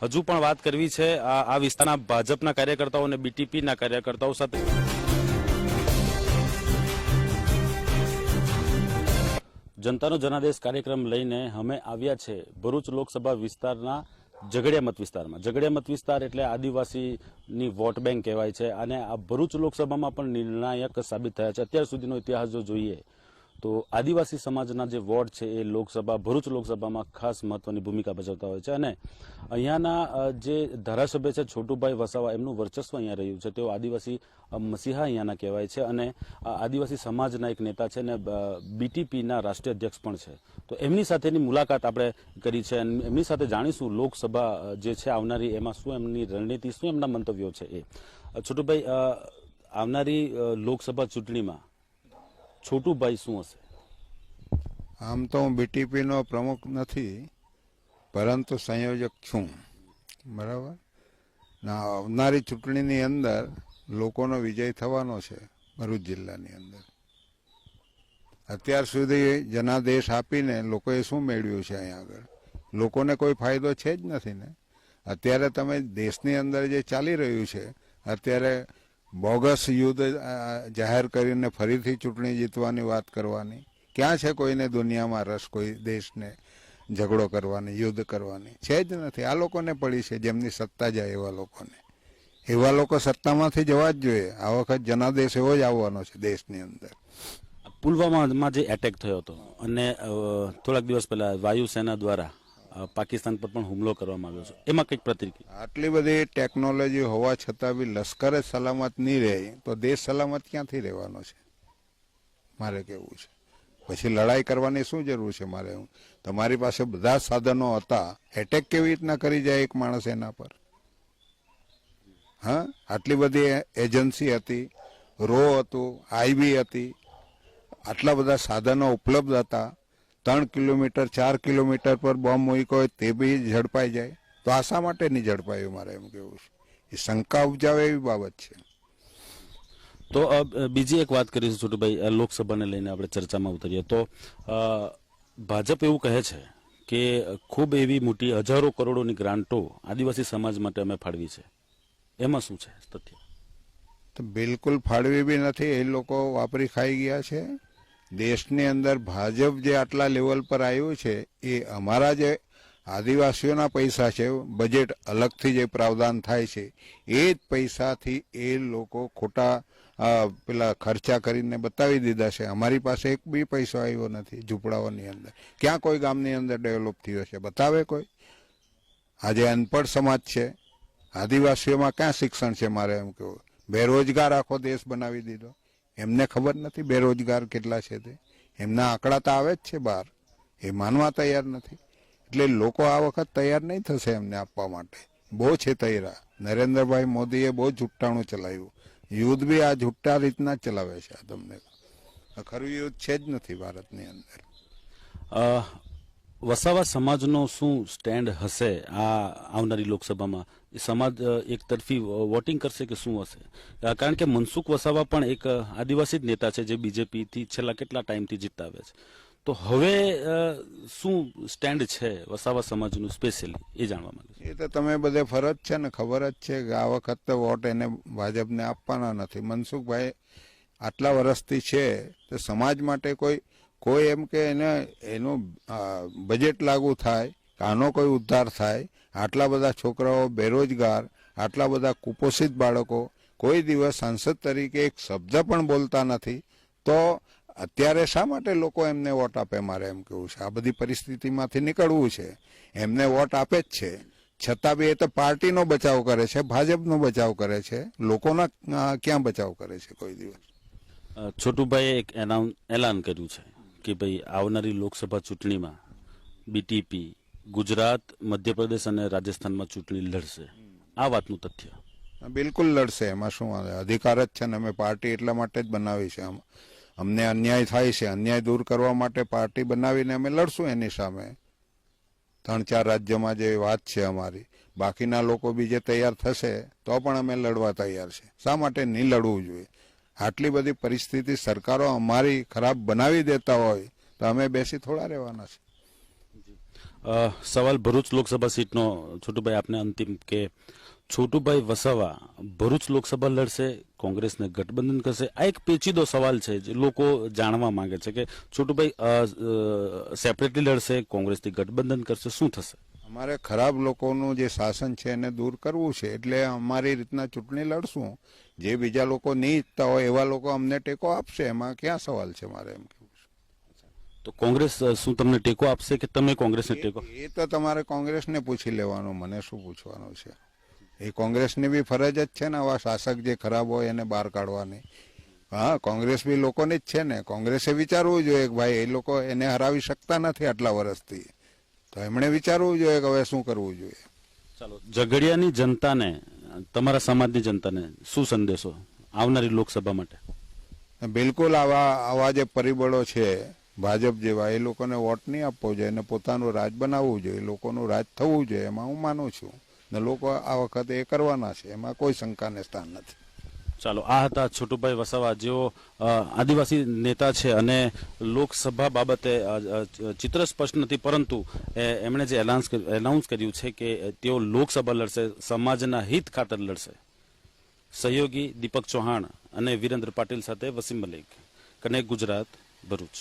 હજુ પણ વાત કરવી છે આ વિસ્તારના ભાજપના કાર્યકર્તાઓ અને બીટીપીના કાર્યકર્તાઓ સાથે. જનતાનો જનાદેશ કાર્યક્રમ લઈને અમે આવ્યા છે ભરૂચ લોકસભા વિસ્તારના ઝઘડિયા મત વિસ્તારમાં. ઝઘડિયા મત વિસ્તાર એટલે આદિવાસીની વોટ બેંક કહેવાય છે અને આ ભરૂચ લોકસભામાં પણ નિર્ણાયક સાબિત થયા છે. અત્યાર સુધીનો ઇતિહાસ જો જોઈએ તો આદિવાસી સમાજના જે વોર્ડ છે એ ભરૂચ લોકસભામાં ખાસ મહત્વની ભૂમિકા ભજવતા હોય છે અને અહીંયાના જે ધારાસભ્ય છે છોટુભાઈ વસાવા એમનું વર્ચસ્વ અહીંયા રહ્યું છે. તેઓ આદિવાસી મસીહા અહીંયાના કહેવાય છે અને આદિવાસી સમાજના એક નેતા છે અને બીટીપીના રાષ્ટ્રીય અધ્યક્ષ પણ છે. તો એમની સાથેની મુલાકાત આપણે કરી છે અને એમની સાથે જાણીશું લોકસભા જે છે આવનારી એમાં શું એમની રણનીતિ, શું એમના મંતવ્યો છે એ. છોટુભાઈ, આવનારી લોકસભા ચૂંટણીમાં છોટુભાઈ શું હશે? આમ તો હું બીટીપીનો પ્રમુખ નથી, પરંતુ સંયોજક છું, બરાબર. આવનારી ચૂંટણીની અંદર લોકોનો વિજય થવાનો છે ભરૂચ જિલ્લાની અંદર. અત્યાર સુધી જનાદેશ આપીને લોકોએ શું મેળવ્યું છે? અહીંયા આગળ લોકોને કોઈ ફાયદો છે જ નથી ને. અત્યારે તમે દેશની અંદર જે ચાલી રહ્યું છે, અત્યારે બોગસ યુદ્ધ જાહેર કરીને ફરીથી ચૂંટણી જીતવાની વાત કરવાની, ક્યાં છે કોઈને દુનિયામાં રસ કોઈ દેશને ઝઘડો કરવાની, યુદ્ધ કરવાની? છે જ નથી. આ લોકોને પડી છે, જેમની સત્તા જાય એવા લોકોને. એવા લોકો સત્તામાંથી જવા જ જોઈએ. આ વખત જનાદેશ એવો જ આવવાનો છે દેશની અંદર. પુલવામામાં જે એટેક થયો હતો અને થોડાક દિવસ પહેલા વાયુસેના દ્વારા પાકિસ્તાન પર પણ હુમલો કરવામાં આવ્યો છે, એમાં કંઈક પ્રતિક્રિયા? આટલી બધી ટેકનોલોજી હોવા છતાં બી લશ્કર જ સલામત નહીં રહે તો દેશ સલામત ક્યાંથી રહેવાનો છે? મારે કેવું છે, પછી લડાઈ કરવાની શું જરૂર છે મારે? તમારી પાસે બધા સાધનો હતા, એટેક કેવી રીતના કરી જાય એક માણસ એના પર? હા, આટલી બધી એજન્સી હતી, રો હતું, આઈબી હતી, આટલા બધા સાધનો ઉપલબ્ધ હતા. 3 કિલોમીટર 4 કિલોમીટર પર બોમ્બ મૂક્યો હોય તે બી ઝડપાઈ જાય, તો આ શા માટે નહીં ઝડપાયું? મારે એમ કેવું છે. એ શંકા ઉપજાવે એવી બાબત છે. તો બીજી એક વાત કરીશું છોટુભાઈ, લોકસભાને લઈને આપણે ચર્ચામાં ઉતરીએ તો ભાજપ એવું કહે છે કે ખૂબ એવી મોટી હજારો કરોડોની ગ્રાન્ટો આદિવાસી સમાજ માટે અમે ફાળવી છે, એમાં શું છે તથ્ય? તો બિલકુલ ફાળવી બી નથી, એ લોકો વાપરી ખાઈ ગયા છે. દેશની અંદર ભાજપ જે આટલા લેવલ પર આવ્યું છે એ અમારા જે આદિવાસીઓના પૈસા છે, બજેટ અલગથી જે પ્રાવધાન થાય છે એ જ પૈસાથી એ લોકો ખોટા પેલા ખર્ચા કરીને બતાવી દીધા છે. અમારી પાસે એક બી પૈસો આવ્યો નથી ઝૂંપડાઓની અંદર. ક્યાં કોઈ ગામની અંદર ડેવલપ થયો છે? બતાવે કોઈ? આજે અનપઢ સમાજ છે, આદિવાસીઓમાં ક્યાં શિક્ષણ છે? મારે એમ કેવું, બેરોજગાર આખો દેશ બનાવી દીધો. એમને ખબર નથી બેરોજગાર કેટલા છે તે? એમના આંકડા તો આવે જ છે બહાર, એ માનવા તૈયાર નથી. એટલે લોકો આ વખત તૈયાર નહીં થશે એમને આપવા માટે. બહુ છે તૈયાર. નરેન્દ્રભાઈ મોદીએ બહુ જુઠ્ઠાણું ચલાવ્યું. યુદ્ધ બી આ જુઠ્ઠા રીતના જ ચલાવે છે. આ તમને ખરું યુદ્ધ છે જ નથી ભારતની અંદર. વસાવા સમાજનો શું સ્ટેન્ડ હશે આ આવનારી લોકસભામાં? એ સમાજ એક તરફી વોટિંગ કરશે કે શું હશે? કારણ કે મનસુખ વસાવા પણ એક આદિવાસી જ નેતા છે જે બીજેપીથી છેલ્લા કેટલા ટાઈમથી જીતતા આવે છે. તો હવે શું સ્ટેન્ડ છે વસાવા સમાજનું સ્પેશિયલી, એ જાણવા માંગે છે. એ તો તમે બધે ફરજ છે ને, ખબર જ છે કે આ વખતે વોટ એને ભાજપને આપવાના નથી. મનસુખભાઈ આટલા વર્ષથી છે તો સમાજ માટે કોઈ એમ કે એનું બજેટ લાગુ થાય, આનો કોઈ ઉદ્ધાર થાય? આટલા બધા છોકરાઓ બેરોજગાર, આટલા બધા કુપોષિત બાળકો કોઈ દિવસ સંસદ તરીકે એક શબ્દ પણ બોલતા નથી, તો અત્યારે શા માટે લોકો એમને વોટ આપે? મારે એમ કેવું છે, આ બધી પરિસ્થિતિમાંથી નીકળવું છે, એમને વોટ આપે જ છે. છતાં બી એ તો પાર્ટીનો બચાવ કરે છે, ભાજપનો બચાવ કરે છે, લોકોના ક્યાં બચાવ કરે છે કોઈ દિવસ? છોટુભાઈએ એક એલાન કર્યું છે કે ભાઈ આવનારી લોકસભા ચૂંટણીમાં બીટીપી ગુજરાત, મધ્યપ્રદેશ અને રાજસ્થાનમાં ચૂંટણી લડશે. આ વાતનું તથ્ય? બિલકુલ લડશે, એમાં શું અધિકાર જ છે ને. અમે પાર્ટી એટલા માટે જ બનાવી છે. અમને અન્યાય થાય છે, અન્યાય દૂર કરવા માટે પાર્ટી બનાવીને અમે લડશું એની સામે. 3-4 રાજ્યોમાં જે વાત છે અમારી, બાકીના લોકો બી જે તૈયાર થશે તો પણ અમે લડવા તૈયાર છે. શા માટે નહીં લડવું જોઈએ? આટલી બધી પરિસ્થિતિ સરકારો અમારી ખરાબ બનાવી દેતા હોય તો અમે બેસી થોડા રહેવાના છે? સવાલ ભરૂચ લોકસભા સીટનો છોટુભાઈ આપને અંતિમ કે છોટુભાઈ વસાવા ભરૂચ લોકસભા લડશે, કોંગ્રેસને ગઠબંધન કરશે? આ એક પેચીદો સવાલ છે જે લોકો જાણવા માંગે છે કે છોટુભાઈ સેપરેટલી લડશે, કોંગ્રેસથી ગઠબંધન કરશે, શું થશે? અમારે ખરાબ લોકોનું જે શાસન છે એને દૂર કરવું છે, એટલે અમારી રીતના ચૂંટણી લડશું. જે બીજા લોકો નહીં ઈચ્છતા હોય એવા લોકો અમને ટેકો આપશે, એમાં ક્યાં સવાલ છે મારે એમ કેવું છે. તો કોંગ્રેસ શું તમને ટેકો આપશે કે તમે કોંગ્રેસને ટેકો? એ તો તમારે કોંગ્રેસને પૂછી લેવાનું, મને શું પૂછવાનું છે. એ કોંગ્રેસની બી ફરજ જ છે ને આવા શાસક જે ખરાબ હોય એને બહાર કાઢવાની. હા, કોંગ્રેસ બી લોકોની જ છે ને. કોંગ્રેસે વિચારવું જોઈએ કે ભાઈ એ લોકો એને હરાવી શકતા નથી આટલા વર્ષથી, તો એમણે વિચારવું જોઈએ કે હવે શું કરવું જોઈએ. ચાલો, ઝઘડિયાની જનતાને, તમારા સમાજની જનતાને શું સંદેશો આવનારી લોકસભા માટે? બિલકુલ આવા જે પરિબળો છે ભાજપ જેવા, એ લોકોને વોટ નહીં આપવો જોઈએ અને પોતાનું રાજ બનાવવું જોઈએ, લોકોનું રાજ થવું જોઈએ, એમાં હું માનું છું. ને લોકો આ વખતે એ કરવાના છે, એમાં કોઈ શંકાને સ્થાન નથી. ચાલો, આ હતા છોટુભાઈ વસાવા, જેઓ આદિવાસી નેતા છે અને લોકસભા બાબતે ચિત્ર સ્પષ્ટ નથી, પરંતુ એમણે જે એનાઉન્સ કર્યું છે કે તેઓ લોકસભા લડશે, સમાજના હિત ખાતર લડશે. સહયોગી દીપક ચૌહાણ અને વિરેન્દ્ર પાટીલ સાથે વસીમ મલિક, કનેક્ટ ગુજરાત, ભરૂચ.